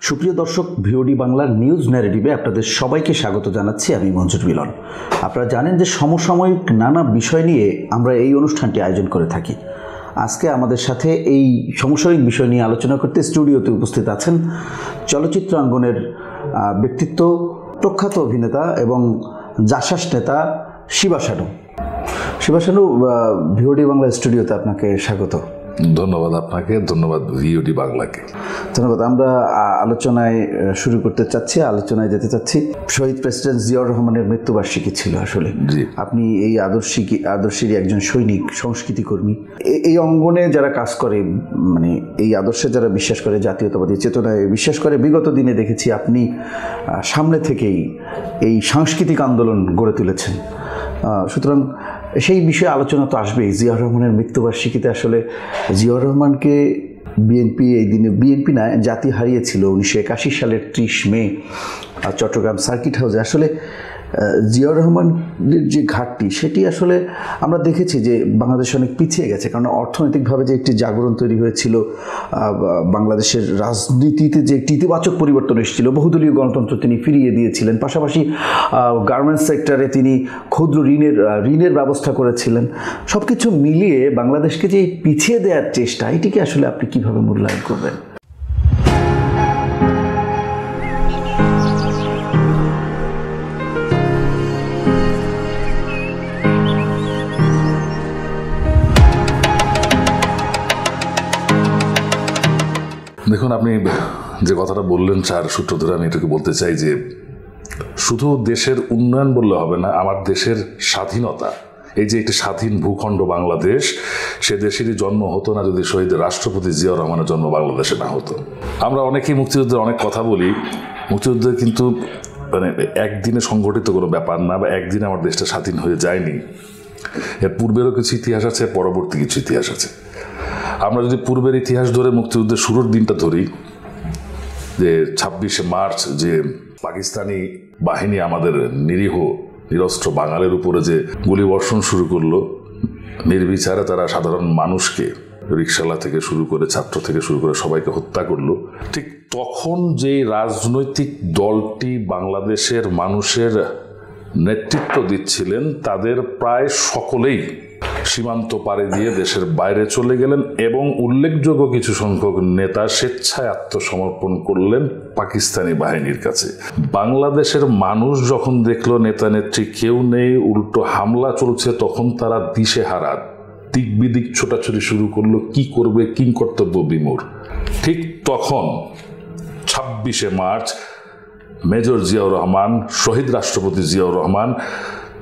সুপ্রিয় দর্শক, ভিওডি বাংলার নিউজ ন্যারেটিভে আপনাদের সবাইকে স্বাগত জানাচ্ছি। আমি মঞ্জুর মিলন। আপনারা জানেন যে সমসাময়িক নানা বিষয় নিয়ে আমরা এই অনুষ্ঠানটি আয়োজন করে থাকি। আজকে আমাদের সাথে এই সমসাময়িক বিষয় নিয়ে আলোচনা করতে স্টুডিওতে উপস্থিত আছেন চলচ্চিত্র অঙ্গনের ব্যক্তিত্ব, প্রখ্যাত অভিনেতা এবং জাসাস নেতা শিবা সানু। শিবা সানু, ভিওডি বাংলা স্টুডিওতে আপনাকে স্বাগত। ধন্যবাদ আপনাকে, ধন্যবাদ ভিওডি বাংলাকে। ধন্যবাদ। আমরা আলোচনায় শুরু করতে চাচ্ছি, আলোচনায় যেতে চাচ্ছি। শহীদ প্রেসিডেন্ট জিয়াউর রহমানের মৃত্যুবার্ষিকী ছিল আসলে। আপনি এই আদর্শেরই একজন সৈনিক, সংস্কৃতিকর্মী। এই অঙ্গনে যারা কাজ করে, মানে এই আদর্শে যারা বিশ্বাস করে, জাতীয়তাবাদী চেতনায় বিশ্বাস করে, বিগত দিনে দেখেছি আপনি সামনে থেকেই এই সাংস্কৃতিক আন্দোলন গড়ে তুলেছেন। সুতরাং সেই বিষয়ে আলোচনা তো আসবেই। জিয়াউর রহমানের মৃত্যুবার্ষিকীতে আসলে জিয়াউর রহমানকে বিএনপি এই দিনে, বিএনপি না, জাতি হারিয়েছিল 1981 সালের 30 মে চট্টগ্রাম সার্কিট হাউসে। আসলে জিয়াউর রহমানের যে ঘাটতি, সেটি আসলে আমরা দেখেছি যে বাংলাদেশ অনেক পিছিয়ে গেছে, কারণ অর্থনৈতিকভাবে যে একটি জাগরণ তৈরি হয়েছিল, বাংলাদেশের রাজনীতিতে যে একটি ইতিবাচক পরিবর্তন এসেছিল, বহুদলীয় গণতন্ত্র তিনি ফিরিয়ে দিয়েছিলেন। পাশাপাশি গার্মেন্টস সেক্টরে তিনি ক্ষুদ্র ঋণের ব্যবস্থা করেছিলেন। সব কিছু মিলিয়ে বাংলাদেশকে যে পিছিয়ে দেওয়ার চেষ্টা, এটিকে আসলে আপনি কীভাবে মূল্যায়ন করবেন? দেখুন, আপনি যে কথাটা বললেন চার সূত্র ধরে আমি এটাকে বলতে চাই যে শুধু দেশের উন্নয়ন বললে হবে না, আমার দেশের স্বাধীনতা, এই যে একটি স্বাধীন ভূখণ্ড বাংলাদেশ, সে দেশেরই জন্ম হতো না যদি শহীদ রাষ্ট্রপতি জিয়াউর রহমানের জন্ম বাংলাদেশে না হতো। আমরা অনেকেই মুক্তিযুদ্ধের অনেক কথা বলি, মুক্তিযুদ্ধ কিন্তু মানে একদিনে সংগঠিত কোনো ব্যাপার না, বা একদিনে আমার দেশটা স্বাধীন হয়ে যায়নি। এর পূর্বেরও কিছু ইতিহাস আছে, পরবর্তী কিছু ইতিহাস আছে। আমরা যদি পূর্বের ইতিহাস ধরে মুক্তিযুদ্ধের শুরুর দিনটা ধরি, যে 26শে মার্চ যে পাকিস্তানি বাহিনী আমাদের নিরীহ নিরস্ত্র বাঙালির উপরে যে গুলিবর্ষণ শুরু করলো, নির্বিচারে তারা সাধারণ মানুষকে, রিকশাওয়ালা থেকে শুরু করে ছাত্র থেকে শুরু করে সবাইকে হত্যা করলো, ঠিক তখন যে রাজনৈতিক দলটি বাংলাদেশের মানুষের নেতৃত্ব দিচ্ছিলেন, তাদের প্রায় সকলেই সীমান্ত পাড়ি দিয়ে দেশের বাইরে চলে গেলেন এবং উল্লেখযোগ্য কিছু সংখ্যক নেতা স্বেচ্ছায় আত্মসমর্পণ করলেন পাকিস্তানি বাহিনীর কাছে। বাংলাদেশের মানুষ যখন দেখলো নেতা নেত্রী কেউ নেই, উল্টো হামলা চলছে, তখন তারা দিশেহারা, দিক বিদিক ছোটাছুটি শুরু করলো, কি করবে, কিং কর্তব্য বিমূঢ়। ঠিক তখন 26শে মার্চ মেজর জিয়াউর রহমান, শহীদ রাষ্ট্রপতি জিয়াউর রহমান,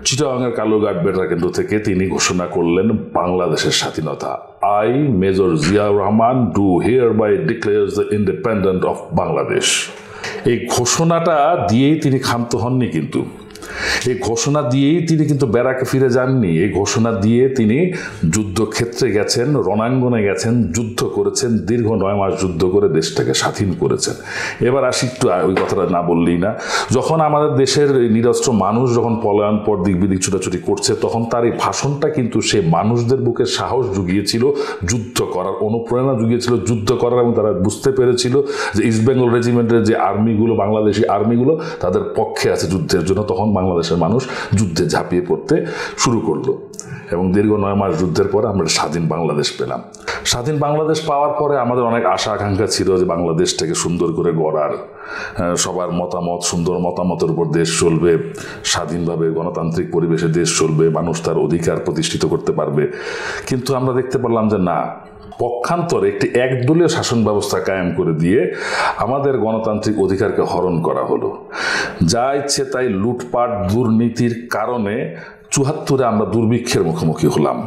চিটাগাংয়ের কালুরঘাট বেতার কেন্দ্র থেকে তিনি ঘোষণা করলেন বাংলাদেশের স্বাধীনতা। I major Ziaur Rahman do hereby declares the independent of Bangladesh. এই ঘোষণাটা দিয়েই তিনি ক্ষান্ত হননি, কিন্তু এই ঘোষণা দিয়েই তিনি কিন্তু ব্যারাকে ফিরে যাননি। এই ঘোষণা দিয়ে তিনি যুদ্ধক্ষেত্রে গেছেন, রণাঙ্গনে গেছেন, যুদ্ধ করেছেন, দীর্ঘ 9 মাস যুদ্ধ করে দেশটাকে স্বাধীন করেছেন। এবার আসি একটু ওই কথাটা না বললেই না, যখন আমাদের দেশের নিরস্ত্র মানুষ যখন পলায়ন পর দিক বিদিক ছুটাছুটি করছে, তখন তার এই ভাষণটা কিন্তু সে মানুষদের বুকে সাহস জুগিয়েছিল, যুদ্ধ করার অনুপ্রেরণা জুগিয়েছিল যুদ্ধ করার, এবং তারা বুঝতে পেরেছিল যে ইস্ট বেঙ্গল রেজিমেন্টের যে আর্মিগুলো, বাংলাদেশি আর্মিগুলো, তাদের পক্ষে আছে যুদ্ধের জন্য। তখন বাংলাদেশের মানুষ যুদ্ধে ঝাঁপিয়ে পড়তে শুরু করলো এবং দীর্ঘ 9 মাস যুদ্ধের পরে আমরা স্বাধীন বাংলাদেশ পেলাম। স্বাধীন বাংলাদেশ পাওয়ার পরে আমাদের অনেক আশা আকাঙ্ক্ষা ছিল যে বাংলাদেশটাকে সুন্দর করে গড়ার, সবার মতামত, সুন্দর মতামতের উপর দেশ চলবে, স্বাধীনভাবে গণতান্ত্রিক পরিবেশে দেশ চলবে, মানুষ তার অধিকার প্রতিষ্ঠিত করতে পারবে। কিন্তু আমরা দেখতে পারলাম যে না, পক্ষান্তরে একটি একদলীয় শাসন ব্যবস্থা কায়েম করে দিয়ে আমাদের গণতান্ত্রিক অধিকারকে হরণ করা হলো। যা ইচ্ছে তাই লুটপাট, দুর্নীতির কারণে 74-এ আমরা দুর্ভিক্ষের মুখোমুখি হলাম।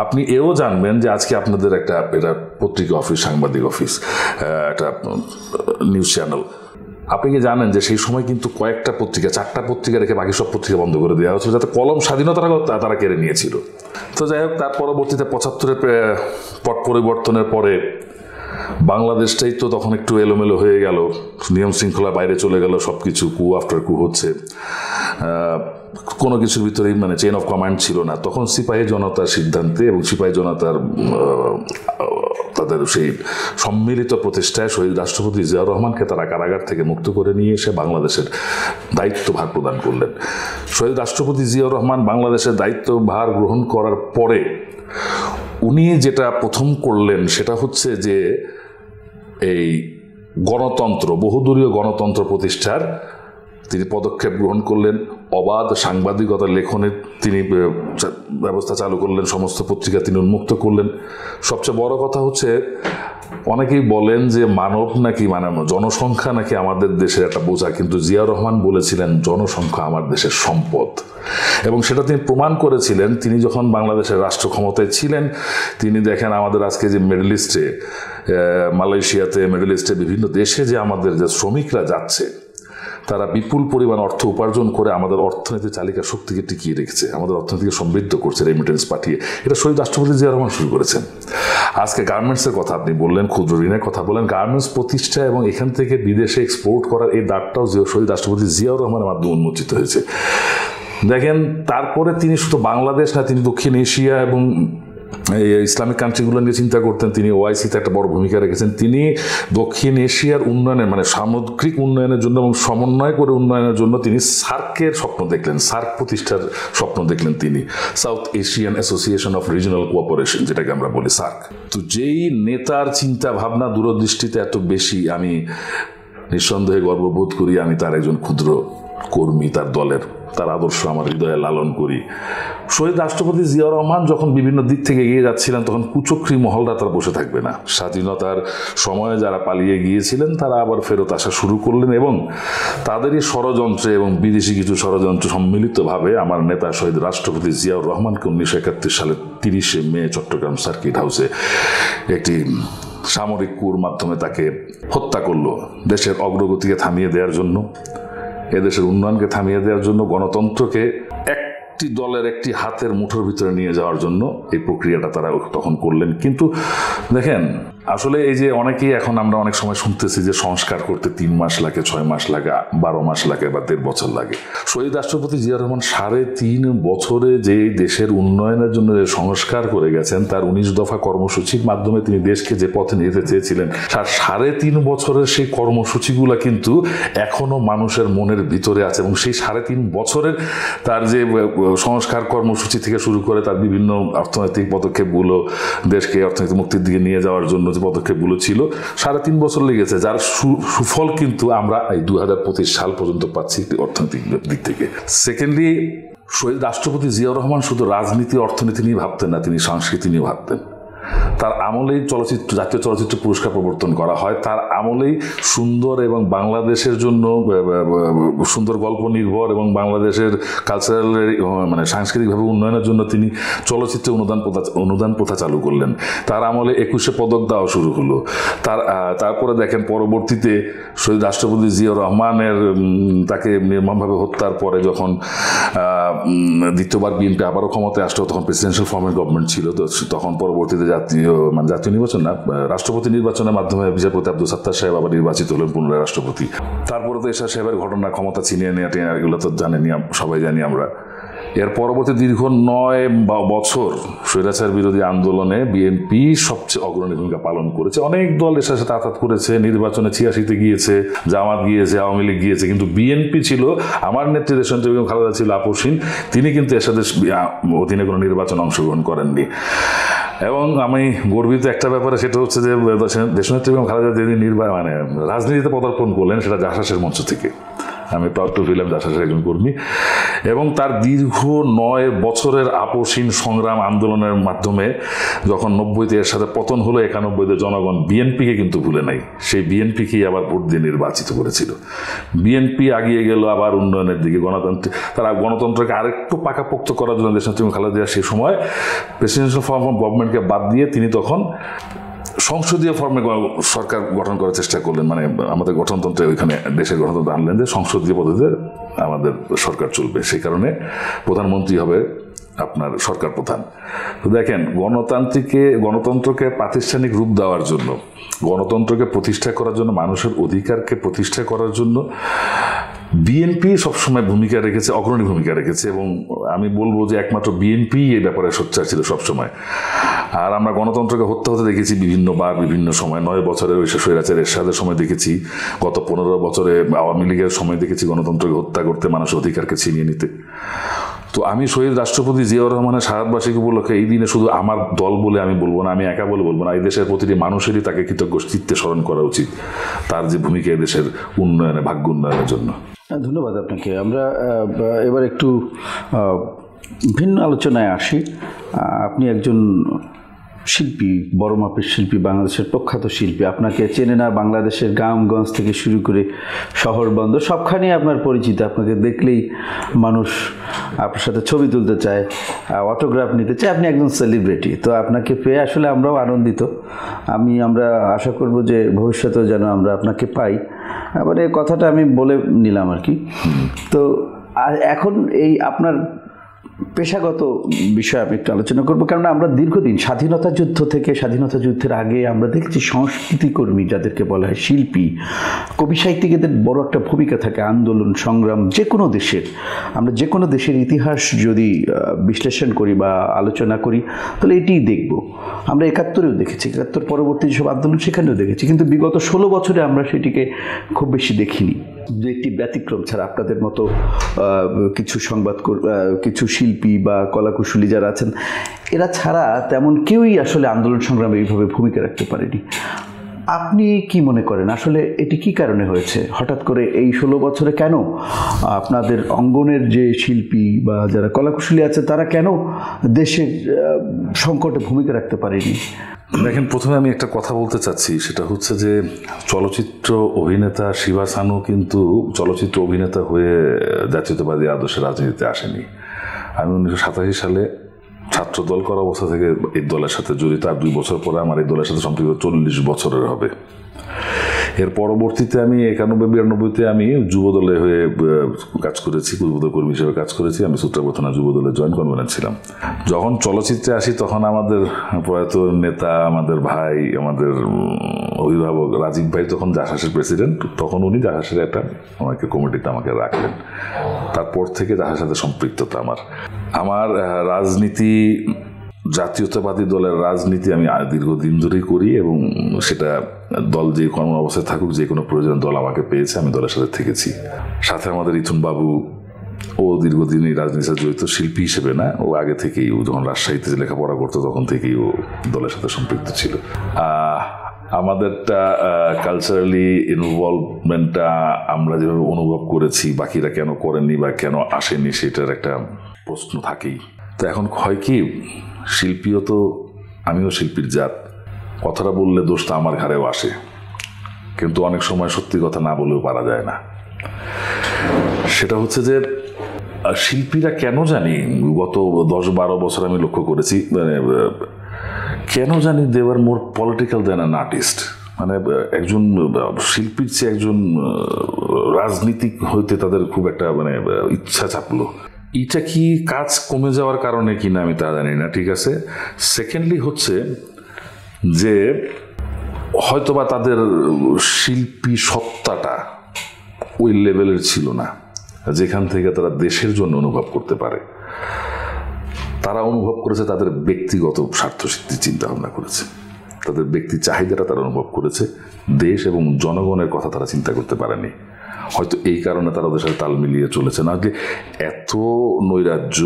আপনি এও জানবেন যে আজকে আপনাদের এটা পত্রিকা অফিস, সাংবাদিক অফিস, একটা নিউজ চ্যানেল, আপনি কি জানেন যে সেই সময় কিন্তু কয়েকটা পত্রিকা, 4টা পত্রিকা রেখে বাকি সব পত্রিকা বন্ধ করে দেওয়া হচ্ছিল, যাতে কলম স্বাধীনতাটা তারা কেড়ে নিয়েছিল। তো যাই হোক, তার পরবর্তীতে 75-এর পট পরিবর্তনের পরে বাংলাদেশটাই তো তখন একটু এলোমেলো হয়ে গেল, নিয়ম শৃঙ্খলা বাইরে চলে গেল, সব কিছু কু আফটার কু হচ্ছে, কোনো কিছুর ভিতরেই মানে চেইন অফ কমান্ড ছিল না। তখন সিপাহী জনতার সিদ্ধান্তে এবং সিপাহী জনতার তাদের সেই সম্মিলিত প্রচেষ্টায় শহীদ রাষ্ট্রপতি জিয়াউর রহমানকে তারা কারাগার থেকে মুক্ত করে নিয়ে এসে বাংলাদেশের দায়িত্বভার প্রদান করলেন। শহীদ রাষ্ট্রপতি জিয়াউর রহমান বাংলাদেশের দায়িত্বভার গ্রহণ করার পরে উনি যেটা প্রথম করলেন সেটা হচ্ছে যে এই গণতন্ত্র, বহুদলীয় গণতন্ত্র প্রতিষ্ঠার তিনি পদক্ষেপ গ্রহণ করলেন। অবাধ সাংবাদিকতা লেখনের তিনি ব্যবস্থা চালু করলেন, সমস্ত পত্রিকা তিনি উন্মুক্ত করলেন। সবচেয়ে বড় কথা হচ্ছে অনেকেই বলেন যে মানব নাকি মানে জনসংখ্যা নাকি আমাদের দেশের একটা বোঝা, কিন্তু জিয়াউর রহমান বলেছিলেন জনসংখ্যা আমার দেশের সম্পদ, এবং সেটা তিনি প্রমাণ করেছিলেন তিনি যখন বাংলাদেশের রাষ্ট্র ক্ষমতায় ছিলেন। তিনি দেখেন আমাদের আজকে যে মিডল ইস্টে, মালয়েশিয়াতে, মিডল ইস্টে বিভিন্ন দেশে যে আমাদের যে শ্রমিকরা যাচ্ছে, তারা বিপুল পরিমাণ অর্থ উপার্জন করে আমাদের অর্থনীতির চালিকা শক্তিকে টিকিয়ে রেখেছে, আমাদের অর্থনীতিকে সমৃদ্ধ করছে রেমিটেন্স পাঠিয়ে। এটা শহীদ রাষ্ট্রপতি জিয়াউর রহমান শুরু করেছেন। আজকে গার্মেন্টসের কথা আপনি বললেন, ক্ষুদ্র ঋণের কথা বলেন, গার্মেন্টস প্রতিষ্ঠা এবং এখান থেকে বিদেশে এক্সপোর্ট করার এই দ্বারটাও শহীদ রাষ্ট্রপতি জিয়াউর রহমানের মাধ্যমে উন্মোচিত হয়েছে। দেখেন, তারপরে তিনি শুধু বাংলাদেশ না, তিনি দক্ষিণ এশিয়া এবং ইসলামিক কান্ট্রিগুলো নিয়ে চিন্তা করতেন। তিনি ওআইসিতে একটা বড় ভূমিকা রেখেছেন। তিনি দক্ষিণ এশিয়ার উন্নয়নের মানে সামগ্রিক উন্নয়নের জন্য এবং সমন্বয় করে উন্নয়নের জন্য তিনি সার্কের স্বপ্ন দেখলেন, সার্ক প্রতিষ্ঠার স্বপ্ন দেখলেন তিনি, south Asian association of regional cooperation, যেটাকে আমরা বলি সার্ক। তো যেই নেতার চিন্তা ভাবনা দূরদৃষ্টিতে এত বেশি, আমি নিঃসন্দেহে গর্ববোধ করি আমি তার একজন ক্ষুদ্র কর্মী, তার দলের, তার আদর্শ আমার হৃদয়ে লালন করি। শহীদ রাষ্ট্রপতি জিয়াউর রহমান যখন বিভিন্ন দিক থেকে এগিয়ে যাচ্ছিলেন, তখন কুচক্রী মহলরা তারা বসে থাকবে না। স্বাধীনতার সময়ে যারা পালিয়ে গিয়েছিলেন তারা আবার ফেরত আসা শুরু করলেন, এবং তাদেরই ষড়যন্ত্রে এবং বিদেশি কিছু ষড়যন্ত্র সম্মিলিতভাবে আমার নেতা শহীদ রাষ্ট্রপতি জিয়াউর রহমানকে 1971 সালের 30 মে চট্টগ্রাম সার্কিট হাউসে একটি সামরিক কুর মাধ্যমে তাকে হত্যা করলো, দেশের অগ্রগতিকে থামিয়ে দেওয়ার জন্য, এদেশের উন্নয়নকে থামিয়ে দেওয়ার জন্য, গণতন্ত্রকে একটি দলের একটি হাতের মুঠোর ভিতরে নিয়ে যাওয়ার জন্য এই প্রক্রিয়াটা তারা তখন করলেন। কিন্তু দেখেন, আসলে এই যে অনেকেই এখন আমরা অনেক সময় শুনতেছি যে সংস্কার করতে 3 মাস লাগে, 6 মাস লাগে, 12 মাস লাগে বা 1.5 বছর লাগে। শহীদ রাষ্ট্রপতি জিয়াউর রহমান 3.5 বছরে যে দেশের উন্নয়নের জন্য যে সংস্কার করে গেছেন, তার 19 দফা কর্মসূচির মাধ্যমে তিনি দেশকে যে পথে নিয়ে যেতে চেয়েছিলেন, 3.5 বছরের সেই কর্মসূচিগুলো কিন্তু এখনো মানুষের মনের ভিতরে আছে। এবং সেই 3.5 বছরের তার যে সংস্কার কর্মসূচি থেকে শুরু করে তার বিভিন্ন অর্থনৈতিক পদক্ষেপগুলো, দেশকে অর্থনৈতিক মুক্তির দিকে নিয়ে যাওয়ার জন্য যে পদক্ষেপগুলো ছিল, 3.5 বছর লেগেছে, যার সুফল কিন্তু আমরা এই 2025 সাল পর্যন্ত পাচ্ছি অর্থনৈতিক দিক থেকে। সেকেন্ডলি, শহীদ রাষ্ট্রপতি জিয়াউর রহমান শুধু রাজনীতি অর্থনীতি নিয়ে ভাবতেন না, তিনি সংস্কৃতি নিয়ে ভাবতেন। তার আমলেই জাতীয় চলচ্চিত্র পুরস্কার প্রবর্তন করা হয়, তার আমলেই সুন্দর এবং বাংলাদেশের জন্য সুন্দর গল্প নির্ভর এবং বাংলাদেশের কালচারাল মানে সাংস্কৃতিকভাবে উন্নয়নের জন্য তিনি চলচ্চিত্রে অনুদান প্রথা চালু করলেন। তার আমলে 21 পদক দেওয়া শুরু হলো। তারপরে দেখেন, পরবর্তীতে শহীদ রাষ্ট্রপতি জিয়াউর রহমানের তাকে নির্মমভাবে হত্যার পরে যখন দ্বিতীয়বার বিএনপি আবারও ক্ষমতায় আসলো, তখন প্রেসিডেন্সিয়াল ফর্মের গভর্নমেন্ট ছিল। তখন পরবর্তীতে জাতীয় নির্বাচন না, রাষ্ট্রপতি নির্বাচনের মাধ্যমে বিচারপতি আব্দুল সাত্তার সাহেব আবার নির্বাচিত হলেন পুনরায় রাষ্ট্রপতি। তারপরে তো এরশাদ সাহেবের ঘটনা, ক্ষমতা ছিনিয়ে নেওয়া, এগুলো তো জানেনি, সবাই জানি আমরা। এর পরবর্তী দীর্ঘ 9 বছর স্বৈরাচার বিরোধী আন্দোলনে বিএনপি সবচেয়ে অগ্রণী ভূমিকা পালন করেছে। অনেক দল এর সাথে আঘাত করেছে, নির্বাচনে 86-তে গিয়েছে, জামাত গিয়েছে, আওয়ামী লীগ গিয়েছে, কিন্তু বিএনপি ছিল, আমার নেত্রী দেশনেত্রী বেগম খালেদা ছিল আপসহীন, তিনি কিন্তু এর সাথে অধীনে কোনো নির্বাচন অংশগ্রহণ করেননি। এবং আমি গর্বিত একটা ব্যাপারে, সেটা হচ্ছে যে দেশনেত্রী বেগম খালেদা যেদিন রাজনীতিতে পদার্পণ করলেন, সেটা জাসাসের মঞ্চ থেকে। আমি প্রাউড টু ফিল জাসাসের একজন কর্মী, এবং তার দীর্ঘ 9 বছরের আপসহীন সংগ্রাম আন্দোলনের মাধ্যমে যখন 90-তে এর সাথে পতন হলো, 91-তে জনগণ বিএনপিকে কিন্তু ভুলে নাই, সেই বিএনপিকেই আবার ভোট দিয়ে নির্বাচিত করেছিল। বিএনপি আগিয়ে গেল আবার উন্নয়নের দিকে, তারা গণতন্ত্রকে আরেকটু পাকাপোক্ত করার জন্য দেশনেত্রী খালেদা জিয়া সেই সময় প্রেসিডেন্সিয়াল ফর্ম অফ গভর্নমেন্টকে বাদ দিয়ে তিনি তখন সংসদীয় ফর্মে সরকার গঠন করার চেষ্টা করলেন। মানে আমাদের গঠনতন্ত্রে ওইখানে দেশের গঠনতন্ত্র আনলেন যে সংসদীয় পদ্ধতিতে আমাদের সরকার চলবে, সেই কারণে প্রধানমন্ত্রী হবে আপনার সরকার প্রধান। তো দেখেন, গণতন্ত্রকে প্রাতিষ্ঠানিক রূপ দেওয়ার জন্য, গণতন্ত্রকে প্রতিষ্ঠা করার জন্য, মানুষের অধিকারকে প্রতিষ্ঠা করার জন্য বিএনপি সবসময় ভূমিকা রেখেছে, অগ্রণী ভূমিকা রেখেছে। এবং আমি বলবো যে একমাত্র বিএনপি এই ব্যাপারে সোচ্চার ছিল সবসময়। আর আমরা গণতন্ত্রকে হত্যা হতে দেখেছি বিভিন্নবার বিভিন্ন সময়। 9 বছরের ওই স্বৈরাচার এরশাদের সময় দেখেছি, গত 15 বছরে আওয়ামী লীগের সময় দেখেছি গণতন্ত্রকে হত্যা করতে, মানুষের অধিকারকে ছিনিয়ে নিতে। তো আমি শহীদ রাষ্ট্রপতি জিয়াউর রহমানের শাহাদবার্ষিকী উপলক্ষে এই দিনে শুধু আমার দল বলে আমি বলবো না, আমি একা বলে বলবো না, এই দেশের প্রতিটি মানুষেরই তাকে কৃতজ্ঞ চিত্তে স্মরণ করা উচিত, তার যে ভূমিকা এই দেশের উন্নয়নে, ভাগ্য উন্নয়নের জন্য। ধন্যবাদ আপনাকে। আমরা এবার একটু ভিন্ন আলোচনায় আসি। আপনি একজন শিল্পী, বড় মাপের শিল্পী, বাংলাদেশের প্রখ্যাত শিল্পী। আপনাকে চেনে না বাংলাদেশের গ্রামগঞ্জ থেকে শুরু করে শহর বন্দর সবখানেই আপনার পরিচিত। আপনাকে দেখলেই মানুষ আপনার সাথে ছবি তুলতে চায়, অটোগ্রাফ নিতে চায়। আপনি একজন সেলিব্রিটি। তো আপনাকে পেয়ে আসলে আমরাও আনন্দিত। আমরা আশা করব যে ভবিষ্যতেও যেন আমরা আপনাকে পাই। মানে কথাটা আমি বলে নিলাম আর কি। তো এখন এই আপনার পেশাগত বিষয়ে আমি একটু আলোচনা করবো, কারণ আমরা দীর্ঘদিন স্বাধীনতা যুদ্ধ থেকে স্বাধীনতা যুদ্ধের আগে আমরা দেখছি সংস্কৃতিকর্মী যাদেরকে বলা হয়, শিল্পী, কবি সাহিত্যিকদের বড় একটা ভূমিকা থাকে আন্দোলন সংগ্রাম যে কোনো দেশের। আমরা যে কোনো দেশের ইতিহাস যদি বিশ্লেষণ করি বা আলোচনা করি তাহলে এটিই দেখব। আমরা 71-এও দেখেছি, 71 পরবর্তী যেসব আন্দোলন সেখানেও দেখেছি, কিন্তু বিগত 16 বছরে আমরা সেটিকে খুব বেশি দেখিনি। দু একটি ব্যতিক্রম ছাড়া আপনাদের মতো কিছু শিল্পী বা কলাকুশলী যারা আছেন এরা ছাড়া তেমন কেউই আসলে আন্দোলন সংগ্রামে এইভাবে ভূমিকা রাখতে পারেনি। আপনি কি মনে করেন আসলে এটি কি কারণে হয়েছে? হঠাৎ করে এই 16 বছরে কেন আপনাদের অঙ্গনের যে শিল্পী বা যারা কলাকুশলী আছে তারা কেন দেশের সংকটে ভূমিকা রাখতে পারেনি? দেখেন, প্রথমে আমি একটা কথা বলতে চাচ্ছি, সেটা হচ্ছে যে চলচ্চিত্র অভিনেতা শিবা সানু কিন্তু চলচ্চিত্র অভিনেতা হয়ে জাতীয়তাবাদী আদর্শের রাজনীতিতে আসেনি। আমি 1987 সালে ছাত্র দল করা অবস্থা থেকে এই দলের সাথে জড়িত। আর 2 বছর পরে আমার এই দলের সাথে সম্পৃক্ত 40 বছরের হবে। এর পরবর্তীতে আমি 91-92-তে আমি যুব দলে হয়ে কাজ করেছি, যুবদল কর্মী হিসেবে কাজ করেছি। আমি সূত্রপ্রথনা যুব দলের জয়েন্ট কনভেনর ছিলাম। যখন চলচ্চিত্রে আসি তখন আমাদের প্রয়াত নেতা, আমাদের ভাই, আমাদের অভিভাবক রাজীব ভাই তখন জাহাজের প্রেসিডেন্ট। তখন উনি জাহাজের একটা আমাকে কমিটিতে আমাকে রাখলেন। তারপর থেকে জাহাজের সাথে সম্পৃক্ততা আমার রাজনীতি, জাতীয়তাবাদী দলের রাজনীতি আমি দীর্ঘদিন ধরেই করি, এবং সেটা দল যে কর্ম অবস্থায় থাকুক, যে কোনো প্রয়োজন দল আমাকে পেয়েছে, আমি দলের সাথে থেকেছি। সাথে আমাদের ইথুন বাবু, ও দীর্ঘদিন এই রাজনীতির সাথে জড়িত, শিল্পী হিসেবে না, ও আগে থেকেই, ও যখন রাজশাহীতে লেখাপড়া করতো তখন থেকেই ও দলের সাথে সম্পৃক্ত ছিল। আমাদেরটা কালচারালি ইনভলভমেন্টটা আমরা যেভাবে অনুভব করেছি, বাকিরা কেন করেননি বা কেন আসেনি সেটার একটা প্রশ্ন থাকেই। তো এখন হয় কি, শিল্পীও তো, আমিও শিল্পীর জাত, কথাটা বললে দোষটা আমার ঘাড়েও আসে, কিন্তু অনেক সময় সত্যি কথা না বলেও পারা যায় না। সেটা হচ্ছে যে শিল্পীরা কেন জানি গত 10-12 বছর আমি লক্ষ্য করেছি, মানে কেন জানি they are more political than an artist. মানে একজন শিল্পীর চেয়ে একজন রাজনীতিক হইতে তাদের খুব একটা মানে ইচ্ছা চাপলো। এটা কি কাজ কমে যাওয়ার কারণে কিনা আমি তা জানি না, ঠিক আছে। সেকেন্ডলি হচ্ছে যে হয়তোবা তাদের শিল্পী সত্তাটা ওই লেভেলের ছিল না যেখান থেকে তারা দেশের জন্য অনুভব করতে পারে। তারা অনুভব করেছে তাদের ব্যক্তিগত স্বার্থ সিদ্ধি, চিন্তা ভাবনা করেছে, তাদের ব্যক্তি চাহিদাটা তারা অনুভব করেছে, দেশ এবং জনগণের কথা তারা চিন্তা করতে পারেনি। হয়তো এই কারণে তারা ওদের সাথে তাল মিলিয়ে চলেছে। না যে এত নৈরাজ্য,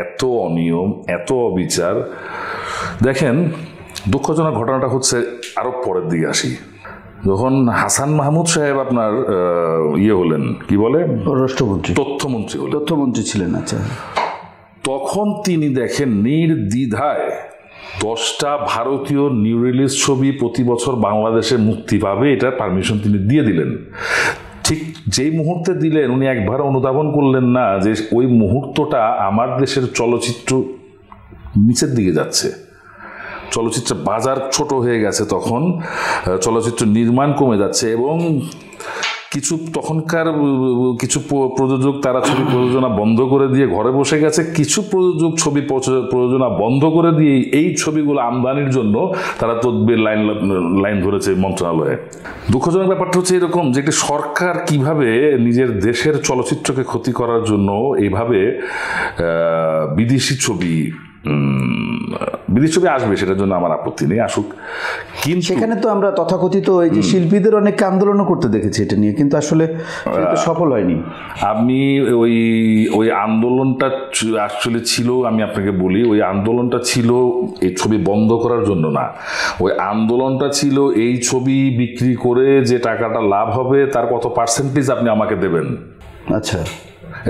এত অনিয়ম, এত অবিচার। দেখেন, দুঃখজনক ঘটনাটা হচ্ছে আরো পরের দিকে আসি। যখন হাসান মাহমুদ সাহেব আপনার হলেন, কি বলে, রাষ্ট্রমন্ত্রী, তথ্যমন্ত্রী ছিলেন, আচ্ছা, তখন তিনি দেখেন নির্দ্বিধায় 10টা ভারতীয় নিউ রিলিজ ছবি প্রতি বছর বাংলাদেশে মুক্তি পাবে, এটার পারমিশন তিনি দিয়ে দিলেন। ঠিক যেই মুহূর্তে দিলেন, উনি একবার অনুধাবন করলেন না যে ওই মুহূর্তটা আমার দেশের চলচ্চিত্র নিচের দিকে যাচ্ছে, চলচ্চিত্রের বাজার ছোট হয়ে গেছে, তখন চলচ্চিত্র নির্মাণ কমে যাচ্ছে, এবং তখনকার কিছু প্রযোজক তারা ছবি প্রযোজনা বন্ধ করে দিয়ে ঘরে বসে গেছে, কিছু প্রযোজক ছবি প্রযোজনা বন্ধ করে দিয়ে এই ছবিগুলো আমদানির জন্য তারা তদবির লাইন ধরেছে মন্ত্রণালয়ে। দুঃখজনক ব্যাপারটা হচ্ছে এরকম যে একটি সরকার কিভাবে নিজের দেশের চলচ্চিত্রকে ক্ষতি করার জন্য এইভাবে বিদেশি ছবি বিদেশি ছবি আসবে, সেটার জন্য আমার আপত্তি নেই, আসুক। কিন্তু সেখানে তো আমরা তথাকথিত এই যে শিল্পীদের অনেক আন্দোলনও করতে দেখেছি এটা নিয়ে, কিন্তু আসলে সেটা সফল হয়নি। আমি ওই আন্দোলনটা অ্যাকচুয়ালি ছিল, আমি আপনাকে বলি, ওই আন্দোলনটা ছিল এই ছবি বন্ধ করার জন্য না। ওই আন্দোলনটা ছিল এই ছবি বিক্রি করে যে টাকাটা লাভ হবে তার কত পার্সেন্টেজ আপনি আমাকে দেবেন। আচ্ছা।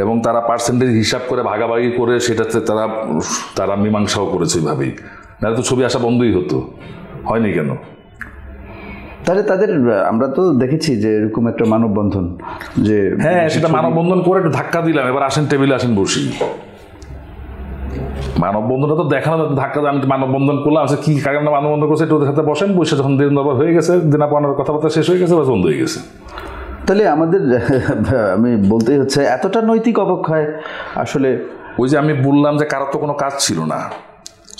এবং তারা পার্সেন্টেজ হিসাব করে ভাগাভাগি করে সেটাতে তারা মীমাংসাও করেছে ওইভাবেই, নাহলে তো ছবি আসা বন্ধই হতো। হয়নি কেন? তাহলে তাদের আমরা তো দেখেছি যে এরকম একটা মানববন্ধন, যে হ্যাঁ, সেটা মানববন্ধন করে একটু ধাক্কা দিলাম, এবার আসেন টেবিলে আসেন বসি। মানববন্ধনটা তো দেখানো, ধাক্কা আমি মানববন্ধন করলাম, আচ্ছা কি কারণে মানববন্ধন করছে, একটু ওদের সাথে বসেন, বসে যখন দিন দরবার হয়ে গেছে, দিনা পাওয়ানোর কথাবার্তা শেষ হয়ে গেছে, বাস বন্ধ হয়ে গেছে। তাহলে আমাদের আমি বলতেই হচ্ছে এতটা নৈতিক অবক্ষয় আসলে। ওই যে আমি বললাম যে কারোর তো কোনো কাজ ছিল না,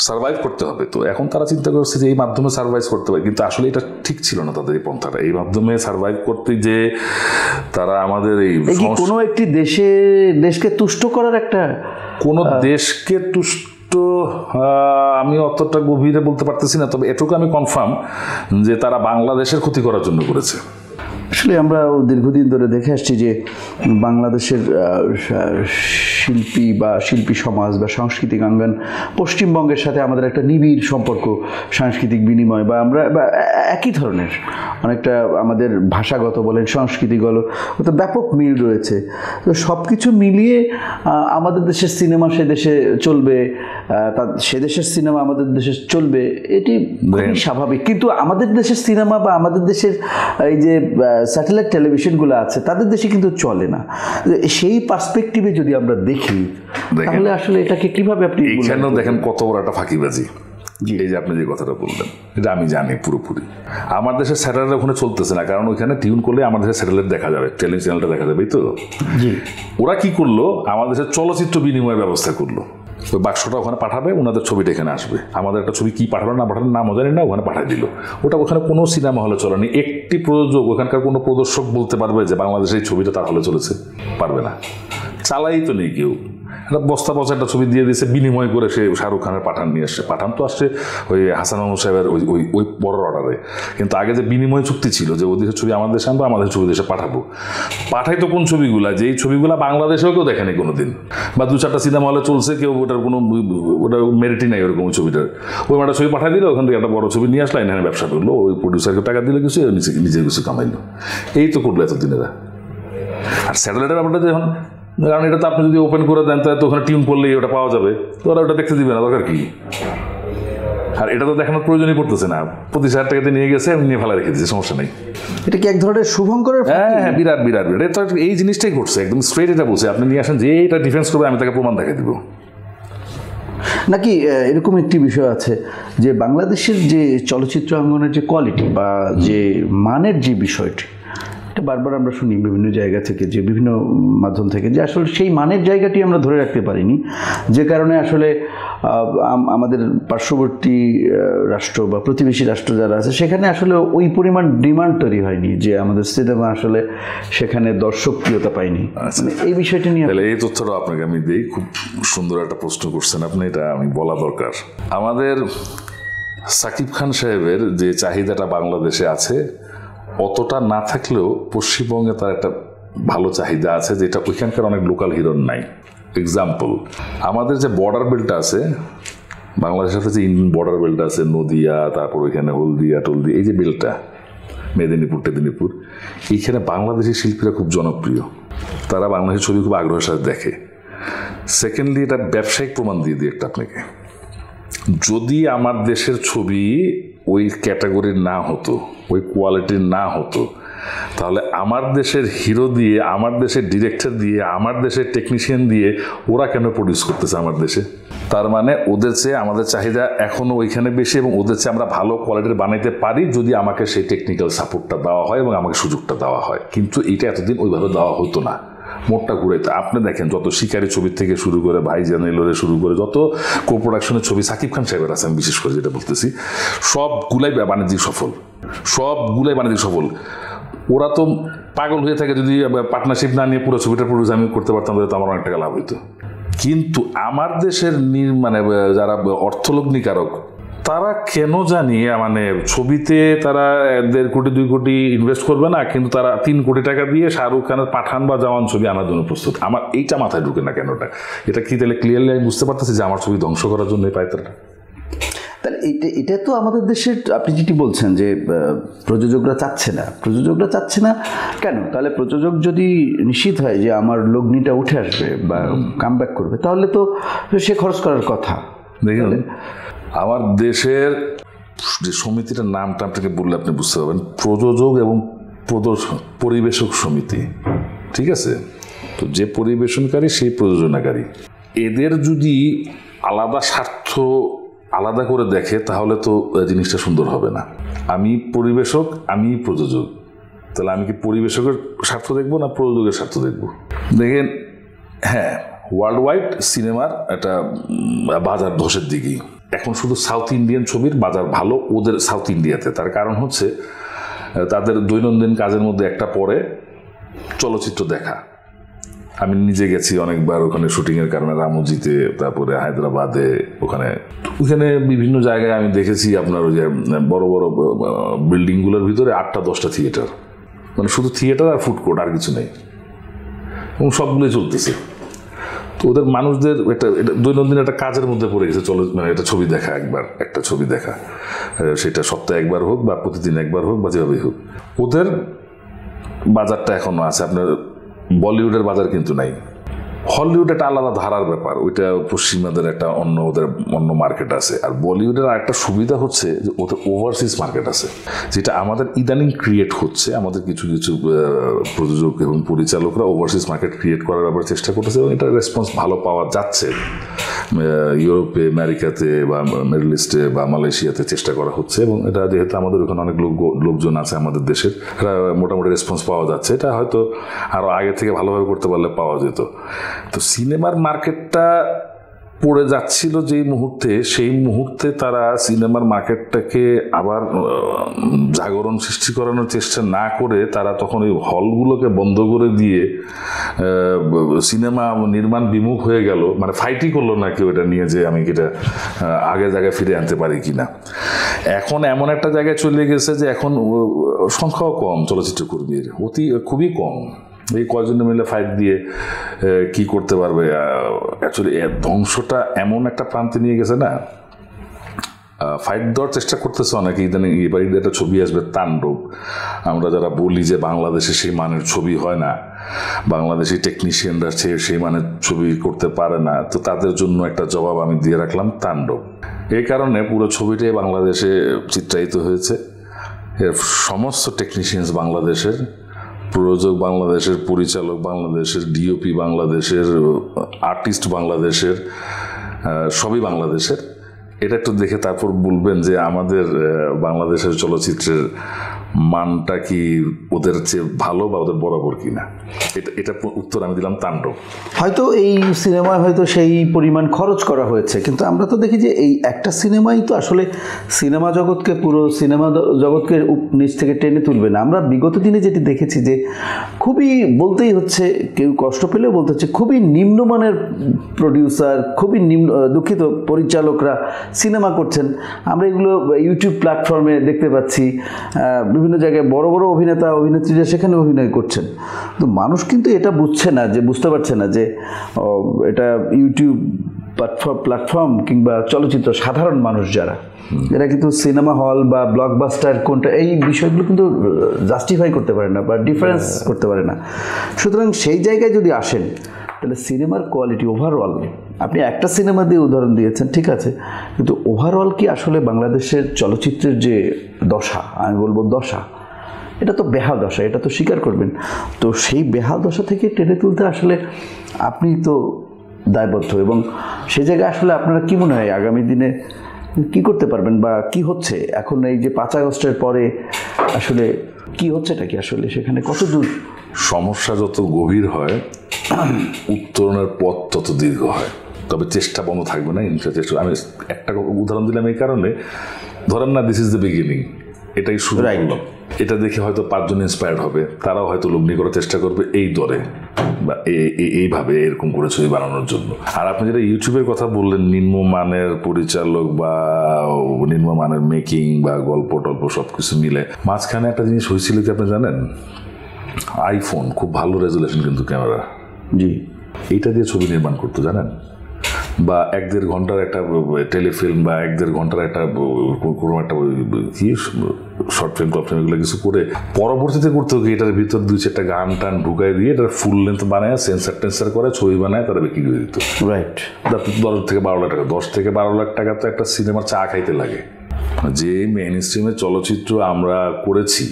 সার্ভাইভ করতে হবে, তো এখন তারা চিন্তা করছে যে এই মাধ্যমে সার্ভাইভ করতে পারে, কিন্তু আসলে এটা ঠিক ছিল না তাদের এই পন্থাটা। এই মাধ্যমে সার্ভাইভ করতে যে তারা আমাদের এই কোনো একটি দেশকে তুষ্ট করার একটা, কোনো দেশকে তুষ্ট, আমি অতটা গভীরে বলতে পারতেছি না, তবে এটুকু আমি কনফার্ম যে তারা বাংলাদেশের ক্ষতি করার জন্য করেছে। আসলে আমরা দীর্ঘদিন ধরে দেখে আসছি যে বাংলাদেশের শিল্পী বা শিল্পী সমাজ বা সাংস্কৃতিক অঙ্গন পশ্চিমবঙ্গের সাথে আমাদের একটা নিবিড় সম্পর্ক, সাংস্কৃতিক বিনিময় বা আমরা একই ধরনের অনেকটা আমাদের ভাষাগত বলেন, সংস্কৃতিগত ব্যাপক মিল রয়েছে। তো সব কিছু মিলিয়ে আমাদের দেশের সিনেমা সে দেশে চলবে, সে দেশের সিনেমা আমাদের দেশে চলবে, এটি খুবই স্বাভাবিক। কিন্তু আমাদের দেশের সিনেমা বা আমাদের দেশের এই যে স্যাটেলাইট টেলিভিশনগুলো আছে তাদের দেশে কিন্তু চলে না। সেই পার্সপেক্টিভে যদি আমরা দেখি তাহলে আসলে এটাকে কিভাবে আপনি এখানেও দেখেন কত বড় একটা ফাঁকিবাজি। এই যে আপনি যে কথাটা বললেন, এটা আমি জানি পুরোপুরি। আমার দেশের স্যাটেলাইট ওখানে চলতেছে না, কারণ ওইখানে টিউন করলে আমার দেশের স্যাটেলাইট দেখা যাবে, টেলিভিশন চ্যানেলটা দেখা যাবে। তো ওরা কি করলো, আমার দেশের চলচ্চিত্র বিনিময়ের ব্যবস্থা করলো। ওই বাক্সটা ওখানে পাঠাবে, ওনাদের ছবিটা এখানে আসবে, আমাদের একটা ছবি কি পাঠালো না পাঠালো নাম জানি না, ওখানে পাঠিয়ে দিল। ওখানে কোনো সিনেমা হলে চলেনি। একটি প্রযোজক, ওখানকার কোনো প্রদর্শক বলতে পারবে যে বাংলাদেশের এই ছবিটা তার হলে চলেছে? পারবে না, চালাই তো নেই কেউ। একটা বস্তা পচা একটা ছবি দিয়ে দিয়েছে, বিনিময় করে সে শাহরুখ খানের পাঠান নিয়ে আসছে। পাঠান তো আসছে ওই হাসান মাহমুদ সাহেবের ওই বড় অর্ডারে, কিন্তু আগে যে বিনিময় চুক্তি ছিল যে ওই দেশের ছবি আমাদের দেশে আনবো, আমাদের ছবি দেশে পাঠাবো। পাঠাই তো কোন ছবিগুলা, যেই ছবিগুলা বাংলাদেশেও কেউ দেখেনি কোনোদিন, বা দু চারটা সিনেমা হলে চলছে, কেউ ওটার কোনো ওটা মেরিটই নাই ওরকম ছবিটার। ওই একটা ছবি পাঠাই দিল, ওখান থেকে একটা বড় ছবি নিয়ে আসলো, এখানে ব্যবসা করলো, ওই প্রডিউসারকে টাকা দিলে কিছু, নিজে কিছু কামাইলো। এই তো করলো এতদিনেরা। আর স্যাটেলাইটের ব্যাপারটা যখন, কারণ এটা তো আপনি যদি ওপেন করে দেন তাহলে তো ওখানে টিউন করলেই ওটা পাওয়া যাবে, তো ওরা ওটা দেখতে দিবে না, দরকার কি? আর এটা তো দেখানোর প্রয়োজনই পড়তেছে না, 25,000 টাকাতে নিয়ে গেছে, আমি নিয়ে ফেলা রেখে দিচ্ছি, সমস্যা নেই। এটা কি এক ধরনের শুভঙ্করের? হ্যাঁ, বিরাট বিরাট বিরাট। এটা এই জিনিসটাই ঘটছে, একদম স্ট্রেট এটা বলছে, আপনি নিয়ে আসেন যে এটা ডিফেন্স করবে, আমি তাকে প্রমাণ দেখাই দিব। নাকি এরকম একটি বিষয় আছে যে বাংলাদেশের যে চলচ্চিত্র অঙ্গনের যে কোয়ালিটি বা যে মানের যে বিষয়টি, এটা বারবার আমরা শুনি বিভিন্ন জায়গা থেকে, যে বিভিন্ন মাধ্যম থেকে, যে আসলে সেই মানের জায়গাটি আমরা ধরে রাখতে পারিনি, যে কারণে আসলে আমাদের পার্শ্ববর্তী রাষ্ট্র বা প্রতিবেশী রাষ্ট্র যারা আছে সেখানে আসলে ওই পরিমাণ ডিমান্ড তৈরি হয়নি, যে আমাদের সিনেমা আসলে সেখানে দর্শকপ্রিয়তা পায়নি। এই বিষয়টি নিয়ে তাহলে এই তথ্যটা আপনাকে আমি দিই। খুব সুন্দর একটা প্রশ্ন করছেন আপনি, এটা আমি বলা দরকার। আমাদের সাকিব খান সাহেবের যে চাহিদাটা বাংলাদেশে আছে, অতটা না থাকলেও পশ্চিমবঙ্গে তার একটা ভালো চাহিদা আছে, যেটা ওইখানকার অনেক লোকাল হিরোর নাই। এক্সাম্পল, আমাদের যে বর্ডার বেল্টটা আছে বাংলাদেশের সাথে, যে ইন্ডিয়ান বর্ডার বেল্ট আছে, নদিয়া, তারপর ওইখানে হলদিয়া টলদিয়া, এই যে বেল্টটা, মেদিনীপুর টেদিনীপুর, এইখানে বাংলাদেশি শিল্পীরা খুব জনপ্রিয়, তারা বাংলাদেশের ছবি খুব আগ্রহের সাথে দেখে। সেকেন্ডলি, এটা ব্যবসায়িক প্রমাণ দিয়ে দিই একটা আপনাকে, যদি আমার দেশের ছবি ওই ক্যাটাগরির না হতো, ওই কোয়ালিটির না হতো, তাহলে আমার দেশের হিরো দিয়ে, আমার দেশের ডিরেক্টর দিয়ে, আমার দেশের টেকনিশিয়ান দিয়ে ওরা কেন প্রডিউস করতেছে আমার দেশে? তার মানে ওদের চেয়ে আমাদের চাহিদা এখনও ওইখানে বেশি, এবং ওদের চেয়ে আমরা ভালো কোয়ালিটির বানাইতে পারি যদি আমাকে সেই টেকনিক্যাল সাপোর্টটা দেওয়া হয় এবং আমাকে সুযোগটা দেওয়া হয়। কিন্তু এটা এতদিন ওইভাবে দেওয়া হতো না। মোটটা ঘুরাইতে আপনি দেখেন, যত শিকারি ছবির থেকে শুরু করে ভাইজান এলোরে শুরু করে যত কো প্রোডাকশনের ছবি সাকিব খান সাহেবের আছে, আমি বিশেষ করে যেটা বলতেছি, সবগুলাই বাণিজ্যিক সফল, সবগুলাই বাণিজ্যিক সফল। ওরা তো পাগল হয়ে থাকে, যদি পার্টনারশিপ না নিয়ে পুরো ছবিটা প্রডিউস আমি করতে পারতাম, তাহলে তো আমার অনেক টাকা লাভ হইতো। কিন্তু আমার দেশের মানে যারা অর্থলগ্নিকারক তারা কেন জানি মানে ছবিতে তারা 1.5 কোটি 2 কোটি ইনভেস্ট করবে না, কিন্তু তারা 3 কোটি টাকা দিয়ে শাহরুখ খানের পাঠান বা জওয়ান ছবি আনার জন্য প্রস্তুত। আমার এইটা মাথায় ঢুকে না কেন, এটা কি তাহলে ক্লিয়ারলি আমি বুঝতে পারতেছি যে আমার ছবি ধ্বংস করার জন্য পায় তারা। তাহলে এটা তো আমাদের দেশের, আপনি যেটি বলছেন যে প্রযোজকরা চাচ্ছে না কেন? তাহলে প্রযোজক যদি নিশ্চিত হয় যে আমার লগ্নিটা উঠে আসবে বা কামব্যাক করবে, তাহলে তো সে খরচ করার কথা। দেখুন, আমার দেশের যে সমিতিটার নামটা আপনাকে বললে আপনি বুঝতে পারবেন, প্রযোজক এবং পরিবেশক সমিতি, ঠিক আছে? তো যে পরিবেশনকারী সেই প্রযোজনাকারী, এদের যদি আলাদা স্বার্থ আলাদা করে দেখে তাহলে তো জিনিসটা সুন্দর হবে না। আমি পরিবেশক, আমি প্রযোজক, তাহলে আমি কি পরিবেশকের স্বার্থ দেখবো না প্রযোজকের স্বার্থ দেখবো? দেখেন, হ্যাঁ, ওয়ার্ল্ড ওয়াইড সিনেমার একটা বাজার ধসের দিকেই। এখন শুধু সাউথ ইন্ডিয়ান ছবির বাজার ভালো ওদের সাউথ ইন্ডিয়াতে। তার কারণ হচ্ছে তাদের দৈনন্দিন কাজের মধ্যে একটা পড়ে চলচ্চিত্র দেখা। আমি নিজে গেছি অনেকবার ওখানে শুটিংয়ের কারণে, রামোজিতে, তারপরে হায়দ্রাবাদে, ওখানে বিভিন্ন জায়গায় আমি দেখেছি আপনার ওই যে বড় বড় বিল্ডিংগুলোর ভিতরে 8টা-10টা থিয়েটার, মানে শুধু থিয়েটার আর ফুড কোর্ট, আর কিছু নেই, এবং সবগুলোই চলতেছে। তো ওদের মানুষদের এটা দৈনন্দিন একটা কাজের মধ্যে পড়ে গেছে, মানে একটা ছবি দেখা, একটা ছবি দেখা, সেটা সপ্তাহে একবার হোক বা প্রতিদিন একবার হোক বা যেভাবেই হোক। ওদের বাজারটা এখনো আছে, আপনার বলিউডের বাজার কিন্তু নাই। হলিউড একটা আলাদা ধারার ব্যাপার, ওইটা পশ্চিমাদের একটা ওদের অন্য মার্কেট আছে। আর বলিউডের আরেকটা সুবিধা হচ্ছে যে ওদের ওভারসিজ মার্কেট আছে, যেটা আমাদের ইদানিং ক্রিয়েট হচ্ছে। আমাদের কিছু প্রযোজক এবং পরিচালকরা ওভারসিজ মার্কেট ক্রিয়েট করার ব্যাপারে চেষ্টা করতেছে, এবং এটা রেসপন্স ভালো পাওয়া যাচ্ছে। ইউরোপে, আমেরিকাতে বা মিডল ইস্টে বা মালয়েশিয়াতে চেষ্টা করা হচ্ছে, এবং এটা যেহেতু আমাদের ওখানে অনেক লোকজন আছে আমাদের দেশের, এটা মোটামুটি রেসপন্স পাওয়া যাচ্ছে। এটা হয়তো আরও আগে থেকে ভালোভাবে করতে পারলে পাওয়া যেত। তো সিনেমার মার্কেটটা পড়ে যাচ্ছিল যেই মুহূর্তে, সেই মুহূর্তে তারা সিনেমার মার্কেটটাকে আবার জাগরণ সৃষ্টি করানোর চেষ্টা না করে তারা তখন ওই হলগুলোকে বন্ধ করে দিয়ে সিনেমা নির্মাণ বিমুখ হয়ে গেল। মানে ফাইটই করলো না কেউ এটা নিয়ে যে আমি এটা আগের জায়গায় ফিরে আনতে পারি কিনা। এখন এমন একটা জায়গায় চলে গেছে যে এখন সংখ্যাও কম চলচ্চিত্র কর্মীর, খুবই কম। এই কয়জনে মিলে ফাইট দিয়ে কি করতে পারবে? অ্যাকচুয়ালি ধ্বংসটা এমন একটা প্রান্তে নিয়ে গেছে না, ফাইট দেওয়ার চেষ্টা করতেছে অনেকে। ইদানিং এবার একটা ছবি আসবে তাণ্ডব, আমরা যারা বলি যে বাংলাদেশে সেই মানের ছবি হয় না, বাংলাদেশি টেকনিশিয়ানরা সেই মানের ছবি করতে পারে না, তো তাদের জন্য একটা জবাব আমি দিয়ে রাখলাম তাণ্ডব। এই কারণে পুরো ছবিটাই বাংলাদেশে চিত্রায়িত হয়েছে। এর সমস্ত টেকনিশিয়ানস বাংলাদেশের, প্রযোজক বাংলাদেশের, পরিচালক বাংলাদেশের, ডিওপি বাংলাদেশের, আর্টিস্ট বাংলাদেশের, সবই বাংলাদেশের। এটা একটু দেখে তারপর বলবেন যে আমাদের বাংলাদেশের চলচ্চিত্রের মানটা কি ওদের চেয়ে ভালো বা ওদের বরাবর কিনা। এটা উত্তর আমি দিলাম তাণ্ডব। হয়তো এই সিনেমায় হয়তো সেই পরিমাণ খরচ করা হয়েছে, কিন্তু আমরা তো দেখি যে এই একটা সিনেমাই তো আসলে সিনেমা জগৎকে, পুরো সিনেমা জগৎকে নিচ থেকে টেনে তুলবে না। আমরা বিগত দিনে যেটি দেখেছি যে খুবই, বলতেই হচ্ছে, কেউ কষ্ট পেলেও বলতে হচ্ছে, খুবই নিম্নমানের প্রডিউসার, খুবই দুঃখিত পরিচালকরা সিনেমা করছেন। আমরা এগুলো ইউটিউব প্ল্যাটফর্মে দেখতে পাচ্ছি, বিভিন্ন জায়গায় বড় বড় অভিনেতা অভিনেত্রীরা সেখানে অভিনয় করছেন। তো মানুষ কিন্তু এটা বুঝতে পারছে না যে এটা ইউটিউব প্ল্যাটফর্ম কিংবা চলচ্চিত্র, সাধারণ মানুষ যারা, এরা কিন্তু সিনেমা হল বা ব্লকবাস্টার কোনটা, এই বিষয়গুলো কিন্তু জাস্টিফাই করতে পারে না বা ডিফারেন্স করতে পারে না। সুতরাং সেই জায়গায় যদি আসেন, তাহলে সিনেমার কোয়ালিটি ওভারঅল, আপনি একটা সিনেমা দিয়ে উদাহরণ দিয়েছেন, ঠিক আছে, কিন্তু ওভারঅল কি আসলে বাংলাদেশের চলচ্চিত্রের যে দশা, আমি বলবো দশা, এটা তো বেহাল দশা, এটা তো স্বীকার করবেন। তো সেই বেহাল দশা থেকে টেনে তুলতে আসলে আপনি তো দায়বদ্ধ, এবং সেই জায়গায় আসলে আপনারা কি মনে হয় আগামী দিনে কি করতে পারবেন বা কি হচ্ছে এখন এই যে 5 আগস্টের পরে আসলে কি হচ্ছেটা কি আসলে সেখানে কত দূর? সমস্যা যত গভীর হয় উত্তরণের পথ তত দীর্ঘ হয়, তবে চেষ্টা বন্ধ থাকবে না। চেষ্টা, আমি একটা উদাহরণ দিলাম এই কারণে, ধরেন না দিস ইজ দ্য বিগিনিং, এটাই শুরু করলাম, এটা দেখে হয়তো 5 জন ইন্সপায়ার্ড হবে, তারাও হয়তো লগ্নি করার চেষ্টা করবে এই দরে। বা এইভাবে এরকম করে ছবি বানানোর জন্য। আর আপনি যেটা ইউটিউবের কথা বললেন, নিম্নমানের পরিচালক বা নিম্নমানের মেকিং বা গল্প টল্প সবকিছু মিলে, মাঝখানে একটা জিনিস হয়েছিল কি আপনি জানেন? আইফোন খুব ভালো রেজুলেশন কিন্তু ক্যামেরা, জি, এইটা দিয়ে ছবি নির্মাণ করতো জানেন, বা 1-1.5 ঘন্টার একটা টেলিফিল্ম বা 1-1.5 ঘন্টার একটা কোনো একটা কি শর্ট ফিল্ম টপ ফিল্ম এগুলো কিছু করে পরবর্তীতে করতে হবে এটার ভিতর 2-4টা গান টান ঢুকাই দিয়ে এটা ফুল লেন্থ বানায় সেন্সার টেন্সার করে ছবি বানায় তারা বিক্রি করে দিত। রাইট। 10 থেকে 12 লাখ টাকা, 10 থেকে 12 লাখ টাকা তো একটা সিনেমার চা খাইতে লাগে। যে মেইন স্ট্রিমের চলচ্চিত্র আমরা করেছি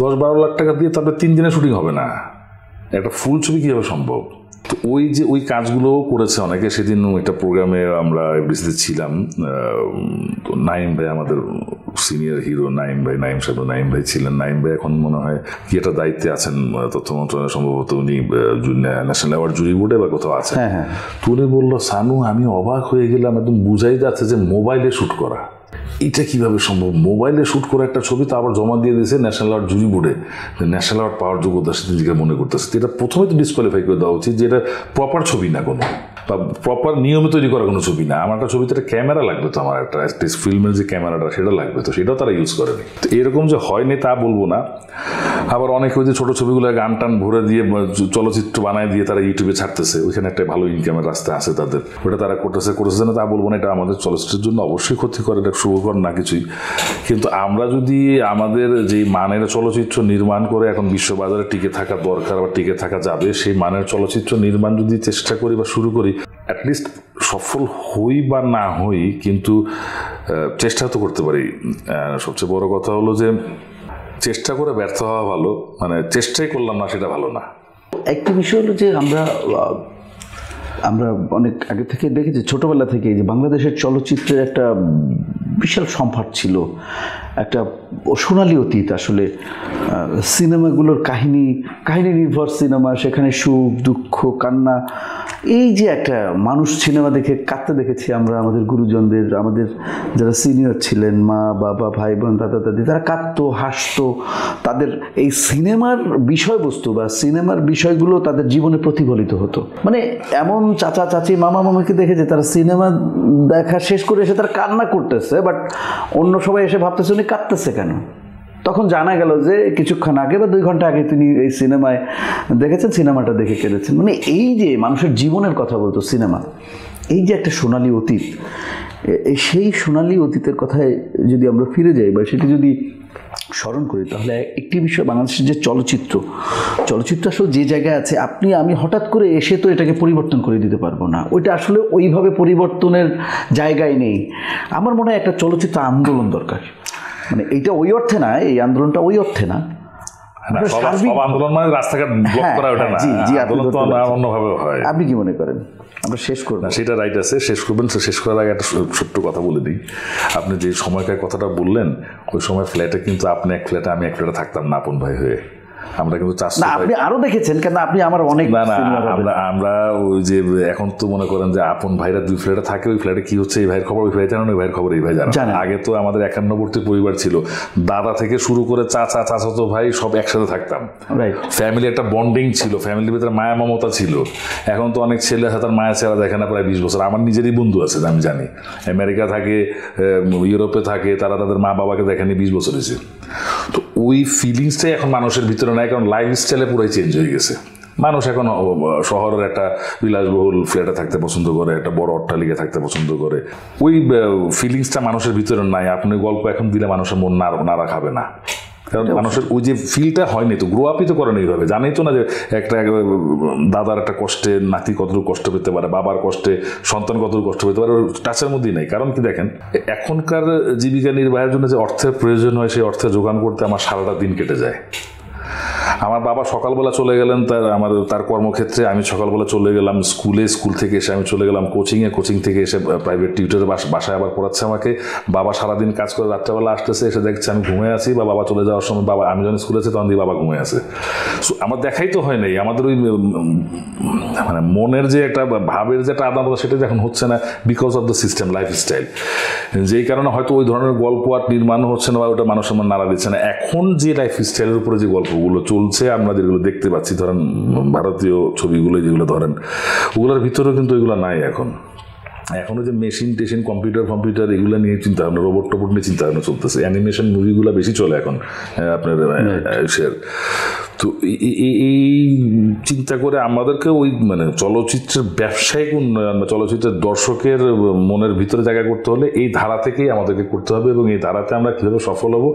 10-12 লাখ টাকা দিয়ে তারপরে 3 দিনে শুটিং হবে না, একটা ফুল ছবি কীভাবে সম্ভব? তো ওই কাজগুলোও করেছে অনেকে। সেদিন একটা প্রোগ্রামে আমরা এফডিসিতে ছিলাম, নাইম ভাই আমাদের সিনিয়র হিরো, নাইম ভাই ছিলেন। নাইম ভাই এখন মনে হয় কি একটা দায়িত্বে আছেন তথ্য মন্ত্রণালয়ে, সম্ভবত উনি ন্যাশনাল অ্যাওয়ার্ড জুরি বোর্ডে বা কোথাও আছেন। তো উনি বললো, সানু আমি অবাক হয়ে গেলাম, একদম বুঝাই যাচ্ছে যে মোবাইলে শ্যুট করা, এটা কিভাবে সম্ভব? মোবাইলে শ্যুট করা একটা ছবি তো আবার জমা দিয়ে দিয়েছে ন্যাশনাল অ্যাওয়ার্ড জুরি বোর্ডে, ন্যাশনাল অ্যাওয়ার্ড পাওয়ার যোগ্যতা সেদিকে মনে করতেছে। এটা প্রথমে তো ডিসকোয়ালিফাই করে দেওয়া উচিত যে এটা প্রপার ছবি না, কোনো বা প্রপার নিয়মে তৈরি করা কোনো ছবি না। আমার একটা ছবিতে একটা ক্যামেরা লাগবে, তো আমার একটা ফিল্মের যে ক্যামেরাটা সেটা লাগবে, তো সেটাও তারা ইউজ করেনি। তো এরকম যে হয়নি তা বলবো না। আবার অনেকে ওই যে ছোটো ছবিগুলো গান টান ভরে দিয়ে চলচ্চিত্র বানায় দিয়ে তারা ইউটিউবে ছাড়তেছে, ওইখানে একটা ভালো ইনকামের রাস্তা আছে তাদের, ওটা তারা করেছে না তা বলবো না। এটা আমাদের চলচ্চিত্রের জন্য অবশ্যই ক্ষতিকর, এটা শুভকর না কিছুই। কিন্তু আমরা যদি আমাদের যেই মানের চলচ্চিত্র নির্মাণ করে এখন বিশ্ববাজারে টিকে থাকা দরকার বা টিকে থাকা যাবে, সেই মানের চলচ্চিত্র নির্মাণ যদি চেষ্টা করি বা শুরু করি, অ্যাটলিস্ট সফল হই বা না হই কিন্তু চেষ্টা তো করতে পারি। সবচেয়ে বড় কথা হলো যে চেষ্টা করে ব্যর্থ হওয়া ভালো, মানে চেষ্টাই করলাম না সেটা ভালো না। একটি বিষয় হলো যে আমরা অনেক আগে থেকে দেখেছি, ছোটবেলা থেকে যে বাংলাদেশের চলচ্চিত্রের একটা বিশাল সম্ভার ছিল, একটা সোনালী অতীত। আসলে সিনেমাগুলোর কাহিনী নির্ভর সিনেমা, সেখানে সুখ দুঃখ কান্না, এই যে একটা মানুষ সিনেমা দেখে কাঁদতে দেখেছি আমরা, আমাদের গুরুজনদের, আমাদের যারা সিনিয়র ছিলেন, মা বাবা ভাই বোন দাদা দাদি, তারা কাঁদতো হাসতো। তাদের এই সিনেমার বিষয়বস্তু বা সিনেমার বিষয়গুলো তাদের জীবনে প্রতিফলিত হতো। মানে এমন চাচা চাচি মামা মামিকে দেখেছে তারা সিনেমা দেখা শেষ করে এসে তারা কান্না করতেছে, বাট অন্য সবাই এসে ভাবতেছে উনি কাঁদতেছে কেন। তখন জানা গেল যে কিছুক্ষণ আগে বা 2 ঘন্টা আগে তিনি এই সিনেমায় দেখেছেন, সিনেমাটা দেখে কেঁদেছেন। মানে এই যে মানুষের জীবনের কথা বলতো সিনেমা, এই যে একটা সোনালী অতীত, সেই সোনালী অতীতের কথায় যদি আমরা ফিরে যাই বা সেটি যদি স্মরণ করি, তাহলে একটি বিষয়, বাংলাদেশের যে চলচ্চিত্র আসলে যে জায়গায় আছে, আমি হঠাৎ করে এসে তো এটাকে পরিবর্তন করে দিতে পারবো না। ওইটা আসলে ওইভাবে পরিবর্তনের জায়গায় নেই। আমার মনে হয় একটা চলচ্চিত্র আন্দোলন দরকার। মানে এইটা ওই অর্থে না, এই আন্দোলনটা ওই অর্থে না, আন্দোলন মানে রাস্তাঘাট ব্লক করা, ওটা না। আন্দোলন তো অন্যভাবে হয়। আপনি কি মনে করেন? আমরা শেষ করব না, সেটা রাইট আছে, শেষ করবেন। শেষ করার আগে একটা ছোট্ট কথা বলে দিই। আপনি যে সময়কার কথাটা বললেন, ওই সময় ফ্ল্যাটে কিন্তু আপনি এক ফ্ল্যাটে, আমি এক ফ্ল্যাটে থাকতাম না আপন ভাই হয়ে। আমরা কিন্তু আপনি আরো দেখেছেন কেন? আপনি আমার অনেক আমরা ওই যে এখন তো মনে করেন যে আপন ভাইরা 2 ফ্ল্যাটে থাকে, ওই ফ্ল্যাটে কি হচ্ছে এই ভাইয়ের খবর ওই ভাই জানেন, ওই ভাইয়ের খবর এই ভাই জানেন। আগে তো আমাদের 51 পরিবার ছিল, দাদা থেকে শুরু করে চাচাতো ভাই সব একসাথে থাকতাম। ফ্যামিলি একটা বন্ডিং ছিল, ফ্যামিলির ভিতরে মায়া মমতা ছিল। এখন তো অনেক ছেলে আছে তার মায়া চেহারা দেখে না প্রায় 20 বছর। আমার নিজেরই বন্ধু আছে, আমি জানি, আমেরিকা থাকে, ইউরোপে থাকে, তারা তাদের মা বাবাকে দেখেনি 20 বছর হয়েছে। তো ওই ফিলিংসটাই এখন মানুষের ভিতরে নাই, কারণ লাইফস্টাইলে পুরাই চেঞ্জ হয়ে গেছে। মানুষ এখন শহরের একটা বিলাসবহুল ফ্ল্যাটে থাকতে পছন্দ করে, একটা বড় অট্টালিকা থাকতে পছন্দ করে। ওই ফিলিংসটা মানুষের ভিতরে নাই। আপনি গল্প এখন দিলে মানুষের মন নাড়া খাবে না, কারণ মানুষের ওই যে ফিলটা হয়নি, তো গ্রো আপই তো করেন এইভাবে। জানেই তো না যে একটা দাদার একটা কষ্টে নাতি কতটুকু কষ্ট পেতে পারে, বাবার কষ্টে সন্তান কতটুকু কষ্ট পেতে পারে, টাচের মধ্যেই নেই। কারণ কি দেখেন, এখনকার জীবিকা নির্বাহের জন্য যে অর্থের প্রয়োজন হয়, সেই অর্থের যোগান করতে আমার সারাটা দিন কেটে যায়। আমার বাবা সকালবেলা চলে গেলেন তার কর্মক্ষেত্রে, আমি সকালবেলা চলে গেলাম স্কুল থেকে এসে আমি চলে গেলাম কোচিং থেকে এসে প্রাইভেট টিউটরের বাসায় আবার পড়াচ্ছে আমাকে। বাবা সারাদিন কাজ করে রাত্রেবেলা আসতেছে, এসে দেখছে আমি ঘুমিয়ে আছি, বা বাবা চলে যাওয়ার সময় আমি যখন স্কুলে আছি তখন দিয়ে বাবা ঘুমিয়ে আছে। সো আমার দেখাই তো হয় নাই, আমাদের ওই মানে মনের যে একটা ভাবের যে একটা আদান প্রদান, সেটা এখন হচ্ছে না, because of the system lifestyle. যেই কারণে হয়তো ওই ধরনের গল্প আর নির্মাণ হচ্ছে না, বা ওটা মানুষের মন নাড়া দিচ্ছে না। এখন যে লাইফস্টাইলের উপরে যে গল্পগুলো চলছে, আমরা যেগুলো দেখতে পাচ্ছি, ধরেন ভারতীয় ছবিগুলো যেগুলো ধরেন, ওগুলোর ভিতরেও কিন্তু এগুলো নাই এখন। এখনো যে মেশিন টেশিন কম্পিউটার এগুলো নিয়ে চিন্তা ভাবনা, রোবট টোবট নিয়ে চিন্তা ভাবনা চলতেছে। অ্যানিমেশন মুভিগুলো বেশি চলে এখন আপনার আয়ুষের। তো এই চিন্তা করে আমাদেরকে ওই মানে চলচ্চিত্রের ব্যবসায়িক উন্নয়ন বা চলচ্চিত্রের দর্শকের মনের ভিতরে জায়গা করতে হলে এই ধারা থেকেই আমাদেরকে করতে হবে, এবং এই ধারাতে আমরা কীভাবে সফল হব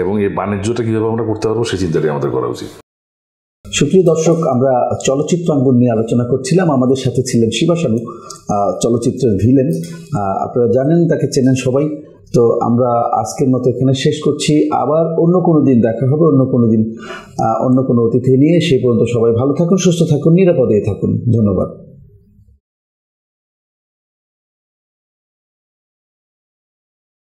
এবং এই বাণিজ্যটা কীভাবে আমরা করতে পারবো সেই চিন্তাটাই আমাদের করা উচিত। সুপ্রিয় দর্শক, আমরা চলচ্চিত্রাঙ্গন নিয়ে আলোচনা করছিলাম। আমাদের সাথে ছিলেন শিবা সানু, চলচ্চিত্রের ভিলেন। আপনারা জানেন, তাকে চেনেন সবাই। তো আমরা আজকের মতো এখানে শেষ করছি। আবার অন্য কোনো দিন দেখা হবে, অন্য কোনো দিন অন্য কোনো অতিথি নিয়ে। সেই পর্যন্ত সবাই ভালো থাকুন, সুস্থ থাকুন, নিরাপদে থাকুন। ধন্যবাদ।